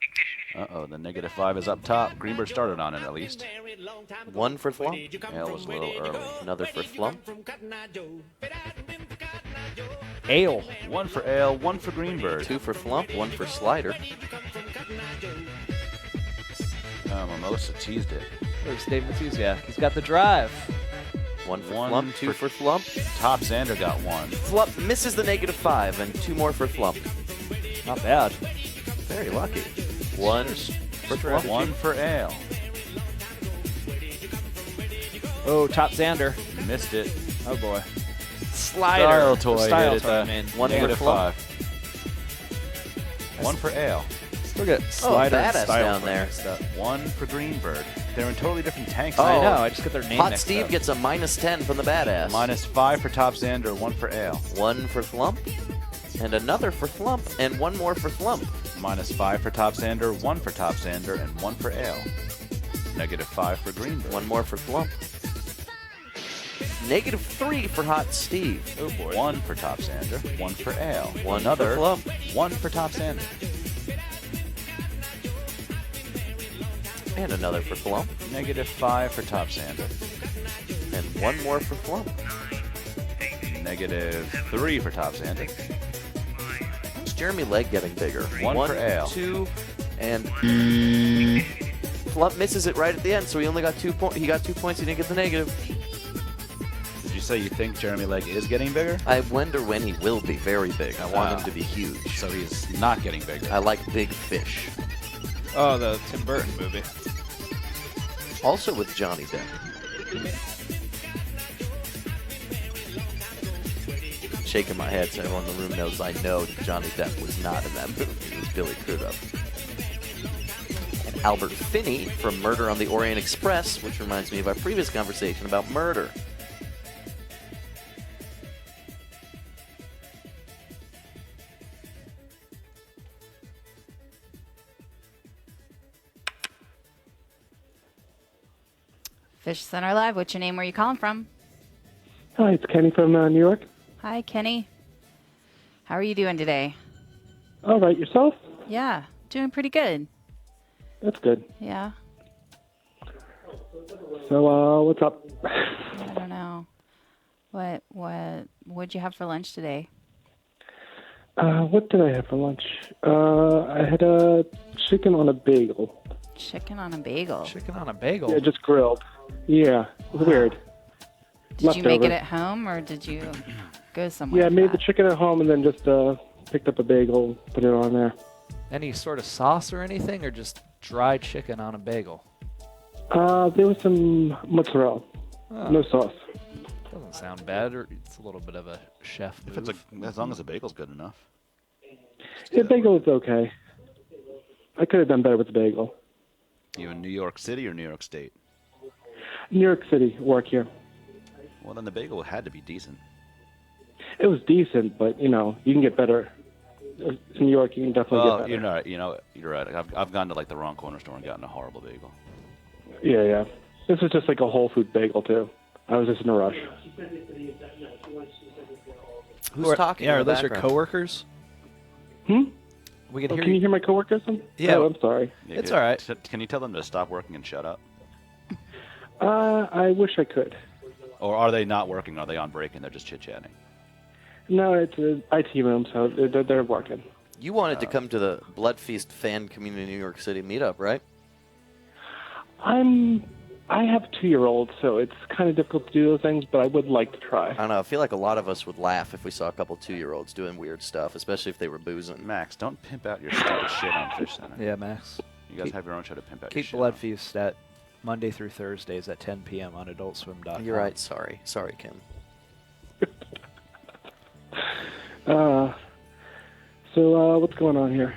Ignition. Uh-oh, the -5 is up top. Greenberg started on it, at least. One for Flump. Ale was a little early. Another for Flump. Ale. One for Ale, one for Greenberg. 2 for Flump, 1 for Slider. Mimosa teased it. There's Dave Matuzak. He's got the drive. 1 for One Flump, 2 for Flump. Top Xander got one. Flump misses the -5 and 2 more for Flump. Not bad. Very lucky. 1 for Flump. One for Ale. Oh, Top Xander. Missed it. Oh boy. Slider. Style toy Style hit it, toy, I mean. 1 for Flump. One for Ale. Still get Slider and badass Style down toy there. mixed up. One for Greenberg. They're in totally different tanks. Oh. I know. I just get their name Hot mixed Steve up. gets a -10 from the badass. -5 for Top Xander, one for Ale. 1 for Flump. And another for Flump. And 1 more for Flump. -5 for Top Xander, one for Top Xander, and one for Ale. -5 for Greenberg. 1 more for Flump. -3 for Hot Steve. Oh boy. 1 for Top Sander. 1 for Ale. Another for Flump. 1 for Top Sander. And another for Flump. -5 for Top Sander. And 1 more for Flump. -3 for Top Sander. Is Jeremy Legg getting bigger? 1 for Ale. 2, and Flump misses it right at the end, so he only got 2 points. He got 2 points. He didn't get the negative. Did you say you think Jeremy Legg is getting bigger? I wonder when he will be very big. I want him to be huge. So he's not getting bigger. I like big fish. Oh, the Tim Burton movie. Also with Johnny Depp. Shaking my head so everyone in the room knows I know Johnny Depp was not in that movie. It was Billy Crudup. And Albert Finney from Murder on the Orient Express, which reminds me of our previous conversation about murder. Fishcenter Live, what's your name? Where are you calling from? Hi, it's Kenny from New York. Hi, Kenny. How are you doing today? All right, yourself? Yeah, doing pretty good. That's good. Yeah, So, what's up? I don't know. What'd you have for lunch today? What did I have for lunch? I had a chicken on a bagel. Chicken on a bagel. Chicken on a bagel? Yeah, just grilled. Yeah, it was weird. Did you make it Leftover. at home or did you go somewhere? Yeah, I for made that? the chicken at home and then just picked up a bagel, put it on there. Any sort of sauce or anything, or just dried chicken on a bagel? There was some mozzarella. Oh. No sauce. Doesn't sound bad, or it's a little bit of a chef If it's as long as the bagel's good enough. Yeah, bagel is okay. I could have done better with the bagel. You in New York City or New York State? New York City, work here. Well, then the bagel had to be decent. It was decent, but, you know, you can get better. In New York, you can definitely get better. You're right. I've gone to like the wrong corner store and gotten a horrible bagel. Yeah. This was just like a whole food bagel, too. I was just in a rush. Who's talking? Yeah, in are the those your background? coworkers? We can hear Can you hear my coworkers? Yeah. Oh, I'm sorry. It's all right. Can you tell them to stop working and shut up? I wish I could. Or are they not working? Are they on break and they're just chit-chatting? No, it's an IT room, so they're working. You wanted to come to the Blood Feast fan community New York City meetup, right? I have a 2-year-old, so it's kind of difficult to do those things, but I would like to try. I don't know. I feel like a lot of us would laugh if we saw a couple 2-year-olds doing weird stuff, especially if they were boozing. Max, don't pimp out your stupid shit on Fish Center. Yeah, Max. You guys have your own show to pimp out your Keep shit Blood on. Feast at Monday through Thursdays at 10 p.m. on AdultSwim.com. You're right. Sorry, Kim. So what's going on here?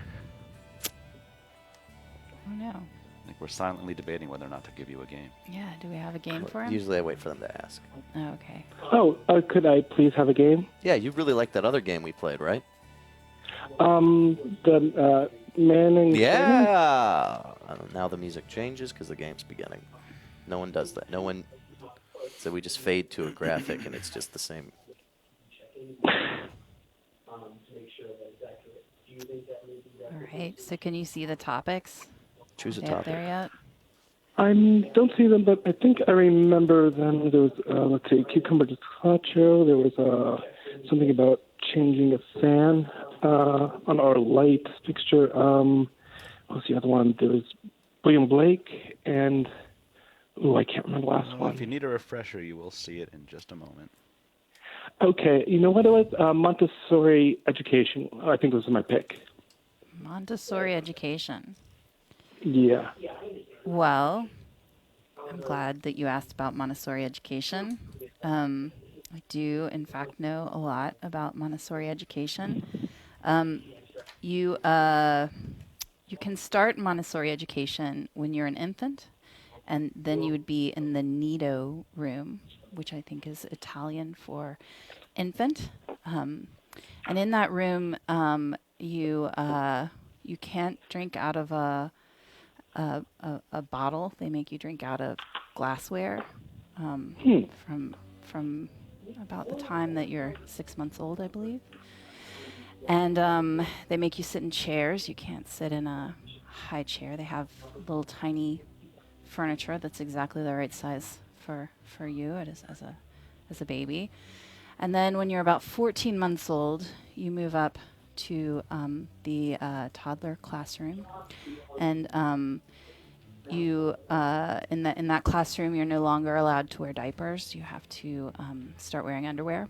Oh no. I think we're silently debating whether or not to give you a game. Yeah, do we have a game for him? Usually I wait for them to ask. Oh, okay. Oh, could I please have a game? Yeah, you really liked that other game we played, right? The Manningsplaining? Yeah. Now the music changes because the game's beginning. No one does that. No one. So we just fade to a graphic and it's just the same. All right. So can you see the topics? Choose a Are they up topic. there yet? I don't see them, but I think I remember them. There was, let's see, cucumber gazpacho. There was something about changing a fan on our light fixture. What was the other one? There was William Blake and, I can't remember the last Well, one. if you need a refresher, you will see it in just a moment. Okay, you know what it was? Montessori education. I think was my pick. Montessori education. Yeah. Well, I'm glad that you asked about Montessori education. I do, in fact, know a lot about Montessori education. You can start Montessori education when you're an infant, and then you would be in the Nido room, which I think is Italian for infant. And in that room, you can't drink out of a bottle. They make you drink out of glassware from from about the time that you're 6 months old, I believe. And they make you sit in chairs. You can't sit in a high chair. They have little tiny furniture that's exactly the right size for you as a baby. And then when you're about 14 months old, you move up to the toddler classroom. And you in that classroom, you're no longer allowed to wear diapers. You have to start wearing underwear.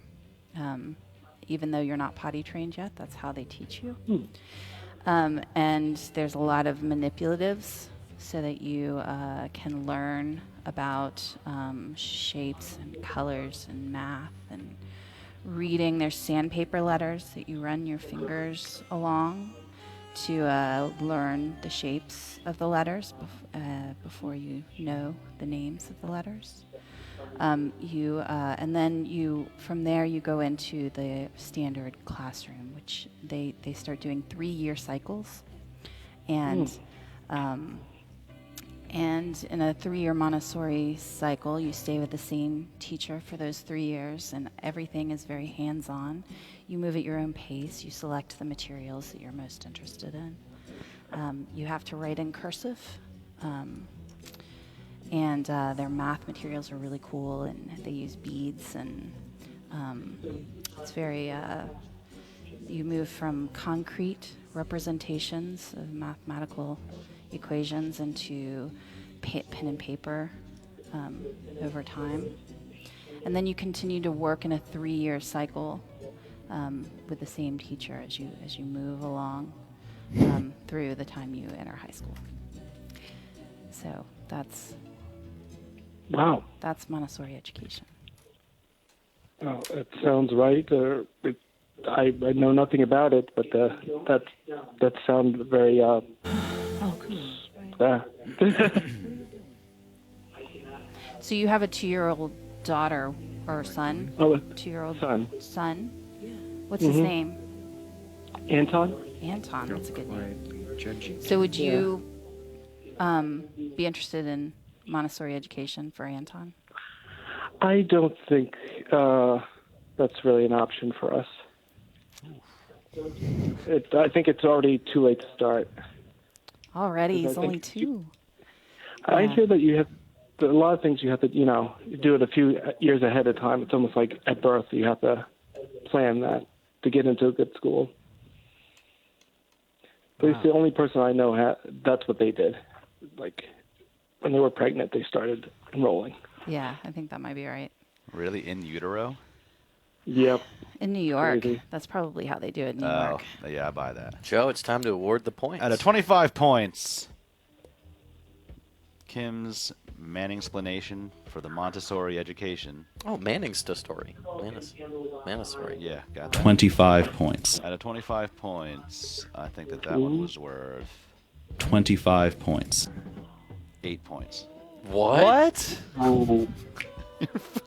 Even though you're not potty trained yet, that's how they teach you. And there's a lot of manipulatives so that you can learn about shapes and colors and math and reading. There's sandpaper letters that you run your fingers along to learn the shapes of the letters before you know the names of the letters. And then from there you go into the standard classroom, which they start doing 3-year cycles, and in a 3-year Montessori cycle, you stay with the same teacher for those 3 years, and everything is very hands-on. You move at your own pace. You select the materials that you're most interested in. You have to write in cursive. And their math materials are really cool, and they use beads, and it's very, you move from concrete representations of mathematical equations into pen and paper over time. And then you continue to work in a 3-year cycle with the same teacher as you move along through the time you enter high school. So that's Montessori education. Oh, it sounds right. I know nothing about it, but that sounds very. So you have a 2-year-old daughter or son? Oh, 2-year-old son. What's his name? Anton. Anton. That's a good name. So would you be interested in Montessori education for Anton? I don't think that's really an option for us. I think it's already too late to start. Already? He's only 2. I hear that you have a lot of things you have to, do it a few years ahead of time. It's almost like at birth you have to plan that to get into a good school. But he's the only person I know that's what they did. Like, when they were pregnant, they started enrolling. Yeah, I think that might be right. Really? In utero? Yep. In New York. Crazy. That's probably how they do it in New York. Yeah, I buy that. Joe, it's time to award the points. Out of 25 points, Kim's Manningsplaining for the Montessori education. Oh, Manning's story. Montessori. Yeah, got that. 25 points. Out of 25 points, I think that one was worth 25 points. 8 points. What?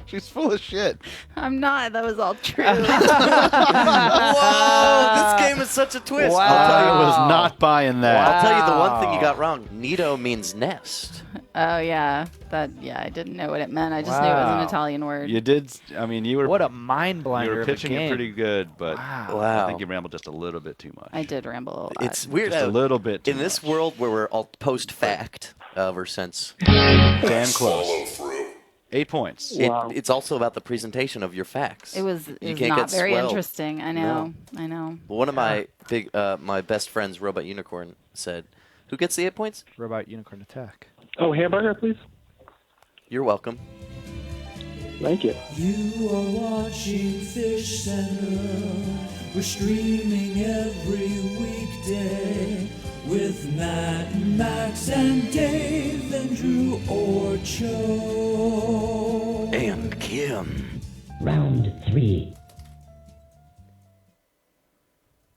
She's full of shit. I'm not. That was all true. Whoa! This game is such a twist. Wow. I'll tell you, I was not buying that. I'll tell you the one thing you got wrong. Nido means nest. Oh, yeah. I didn't know what it meant. I just knew it was an Italian word. You did. I mean, you were. What a mind blinder. You were pitching it pretty good, but wow. I think you rambled just a little bit too much. I did ramble a lot. It's weird. Just a little bit too in this world where we're all post-fact, ever since. Damn close. 8 points. Wow. It's also about the presentation of your facts. It was can't not get very swelled. interesting. I know. I know. One of my my best friends, Robot Unicorn, said, "Who gets the 8 points?" Robot Unicorn Attack. Oh, hamburger, please. You're welcome. Thank you. You are watching Fishcenter. We're streaming every weekday with Matt, Max, and Dave, and Drew Orcho. And Kim. Round 3.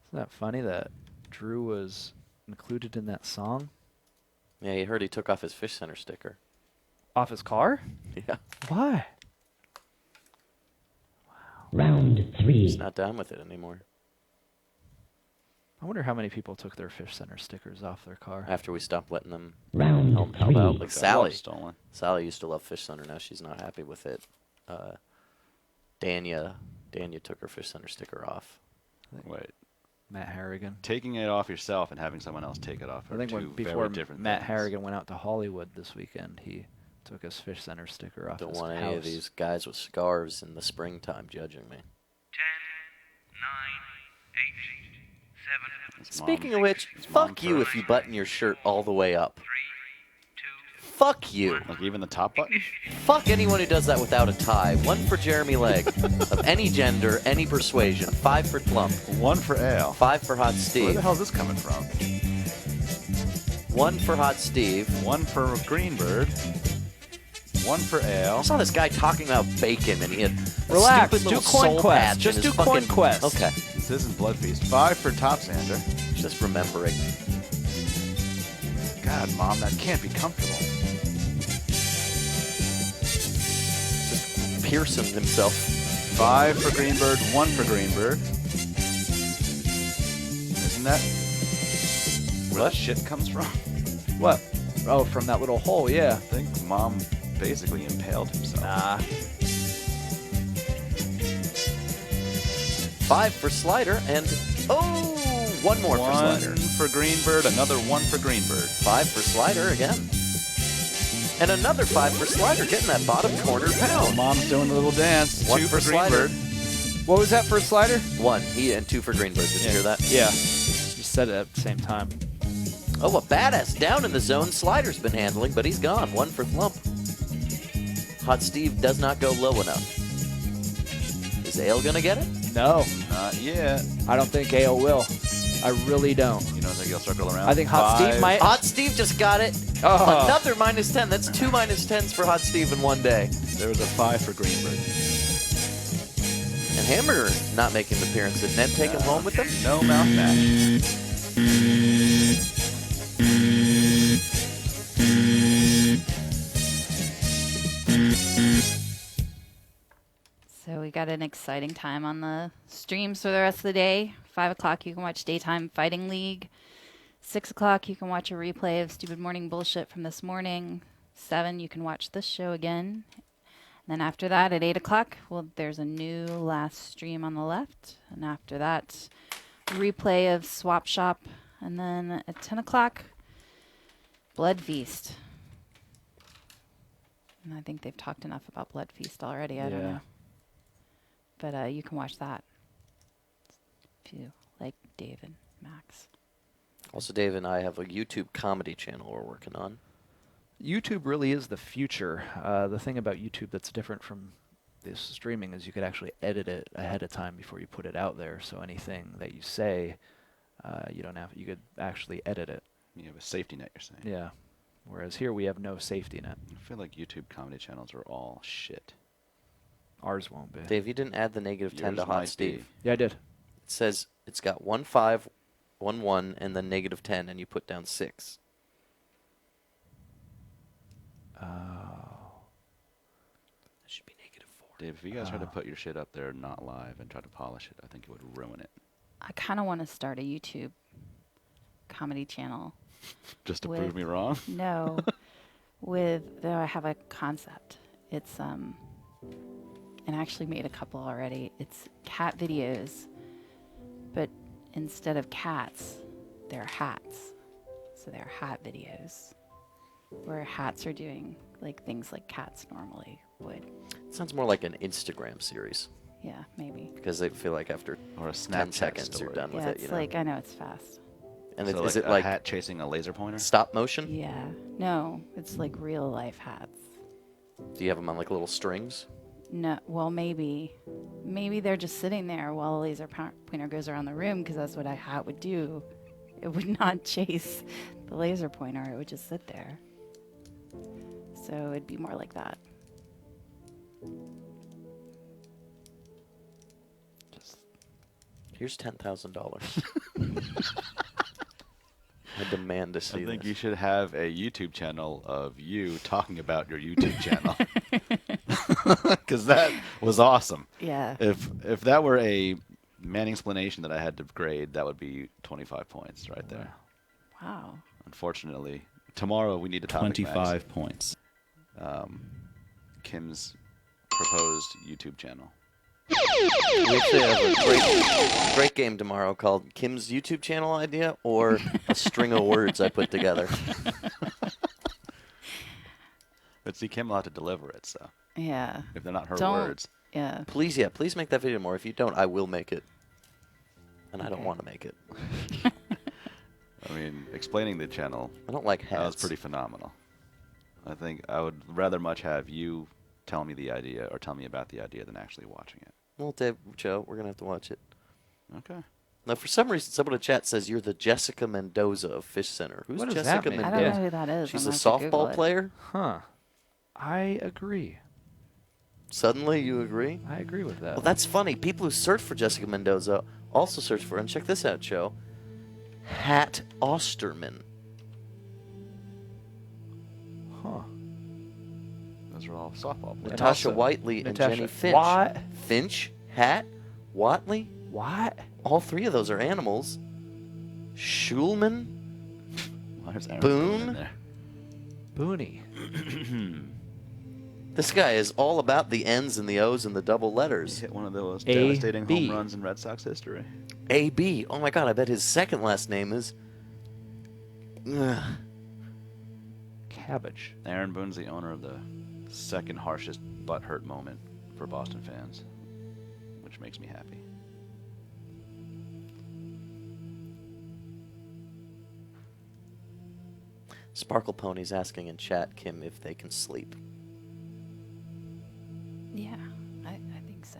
Isn't that funny that Drew was included in that song? Yeah, you heard he took off his Fishcenter sticker. Off his car? Yeah. Why? Round 3. He's not down with it anymore. I wonder how many people took their Fishcenter stickers off their car. After we stopped letting them Round help out. Like Got Sally. stolen. Sally used to love Fishcenter. Now she's not happy with it. Danya took her Fish Center sticker off. Wait. Matt Harrigan. Taking it off yourself and having someone else take it off are I think two before very different Matt things. Harrigan went out to Hollywood this weekend, he took his Fish Center sticker off Don't his want house. any of these guys with scarves in the springtime judging me. 10, 9, 8, 7. Speaking of which, fuck you if you button your shirt all the way up. Fuck you. Like even the top button? Fuck anyone who does that without a tie. 1 for Jeremy Legg. Of any gender, any persuasion. 5 for Plump. 1 for Ale. 5 for Hot Where Steve. the hell is this coming from? 1 for Hot Steve. 1 for Greenbird. 1 for Ale. I saw this guy talking about bacon and he had a Relax, stupid do little Coin soul Quest. patch Just in his do Coin fucking- Quest. Okay. This isn't Blood Feast. 5 for Topsander. Just remembering. God, Mom, that can't be comfortable. Pearson himself. 5 for Greenbird, 1 for Greenbird. Isn't that where that shit comes from? What? Oh, from that little hole, yeah. I think Mom basically impaled himself. Nah. 5 for Slider and, oh, 1 more for Slider. 1 for Greenbird, another 1 for Greenbird. 5 for Slider again. And another 5 for Slider, getting that bottom corner pound. Mom's doing a little dance. 1 2 for for Slider. Greenbird. What was that for Slider? 1. And 2 for Greenbird. Did you hear that? Yeah. You said it at the same time. Oh, a badass down in the zone Slider's been handling, but he's gone. 1 for Plump. Hot Steve does not go low enough. Is Ale gonna get it? No. Not yet. I don't think Ale will. I really don't. You don't think he'll circle around? I think Hot Steve might. Hot Steve just got it. Oh. Another -10. That's 2 -10s for Hot Steve in one day. There was a 5 for Greenbird. And Hamburger not making an appearance. Did Ned take him home with him? No mouth match. So we got an exciting time on the streams for the rest of the day. 5 o'clock you can watch Daytime Fighting League. 6 o'clock you can watch a replay of Stupid Morning Bullshit from this morning. 7 you can watch this show again. And then after that at 8 o'clock, well, there's a new last stream on the left. And after that, replay of Swap Shop. And then at 10 o'clock, Blood Feast. And I think they've talked enough about Blood Feast already. I don't know. But you can watch that if you like Dave and Max. Also, Dave and I have a YouTube comedy channel we're working on. YouTube really is the future. The thing about YouTube that's different from this streaming is you could actually edit it ahead of time before you put it out there. So anything that you say, you could actually edit it. You have a safety net, you're saying? Yeah. Whereas here we have no safety net. I feel like YouTube comedy channels are all shit. Ours won't be. Dave, you didn't add the -10 to Yours Hot might Steve. be. Yeah, I did. It says it's got 1 5, 1 1, and then -10, and you put down 6. Oh. That should be -4. Dave, if you guys try to put your shit up there not live and try to polish it, I think it would ruin it. I kind of want to start a YouTube comedy channel. Just to with- prove me wrong? No. Though I have a concept. It's, and I actually made a couple already. It's cat videos, but instead of cats, they're hats. So they're hat videos where hats are doing like things like cats normally would. It sounds more like an Instagram series. Yeah, maybe. Because they feel like after Or a 10 Snapchat seconds story. you're done with Yeah, it. it's You know? like, I know it's fast. And So is like it a like hat chasing a laser pointer? stop motion? Yeah. No, it's like real life hats. Do you have them on like little strings? No, well, maybe they're just sitting there while a laser pointer goes around the room because that's what a hat would do. It would not chase the laser pointer. It would just sit there. So it'd be more like that. Here's $10,000. I demand to see I think this. you should have a YouTube channel of you talking about your YouTube channel. Because that was awesome. Yeah. If that were a Manningsplaining that I had to grade, that would be 25 points right there. Wow. Unfortunately, tomorrow we need a topic. 25 points. Kim's proposed YouTube channel. We actually have a great game tomorrow called Kim's YouTube channel idea or a string of words I put together. But see, Kim will have to deliver it, so. Yeah. If they're not her Don't- words. Yeah. Please make that video more. If you don't, I will make it. And I don't want to make it. I mean, explaining the channel. I don't like That was hats. pretty phenomenal. I think I would rather much have you tell me the idea or tell me about the idea than actually watching it. Well, Dave, Joe, we're going to have to watch it. Okay. Now, for some reason, someone in the chat says you're the Jessica Mendoza of Fishcenter. Who's What does Jessica that mean? Mendoza? I don't know who that is. She's I'm a gonna have to Google softball it. player? Huh. I agree. Suddenly, you agree? I agree with that. Well, that's funny. People who search for Jessica Mendoza also search for, and check this out, Joe, Hat Osterman. Huh. Those are all softball players. Natasha also Whiteley and Natasha- Jenny Finch. What? Finch, Hat, Watley. What? All three of those are animals. Schulman, Why is Aaron Boone. in there? Booney. This guy is all about the N's and the O's and the double He letters. hit one of the most A, devastating B. home runs in Red Sox history. A.B. Oh my God, I bet his second last name is. Ugh. Cabbage. Aaron Boone's the owner of the second harshest butthurt moment for Boston fans, which makes me happy. Sparkle Pony's asking in chat, Kim, if they can sleep. Yeah, I think so.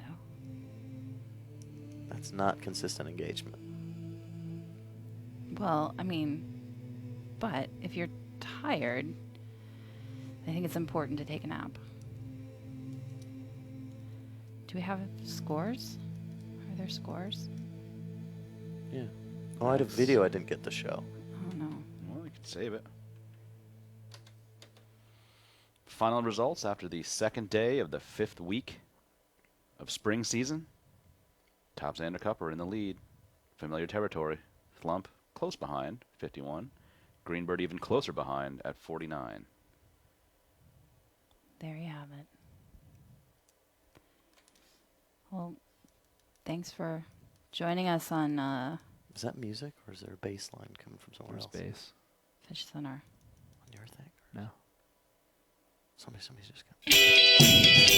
That's not consistent engagement. Well, I mean, but if you're tired, I think it's important to take a nap. Do we have scores? Are there scores? Yeah. Oh, I had a video I didn't get to show. Oh no. Well, we could save it. Final results after the second day of the 5th week of spring season. Top Xander Cup are in the lead. Familiar territory. Flump close behind, 51. Greenbird even closer behind at 49. There you have it. Well, thanks for joining us on Is that music or is there a bass line coming from somewhere Where's else? bass? Fishcenter. On your thing? No. Somebody's just got.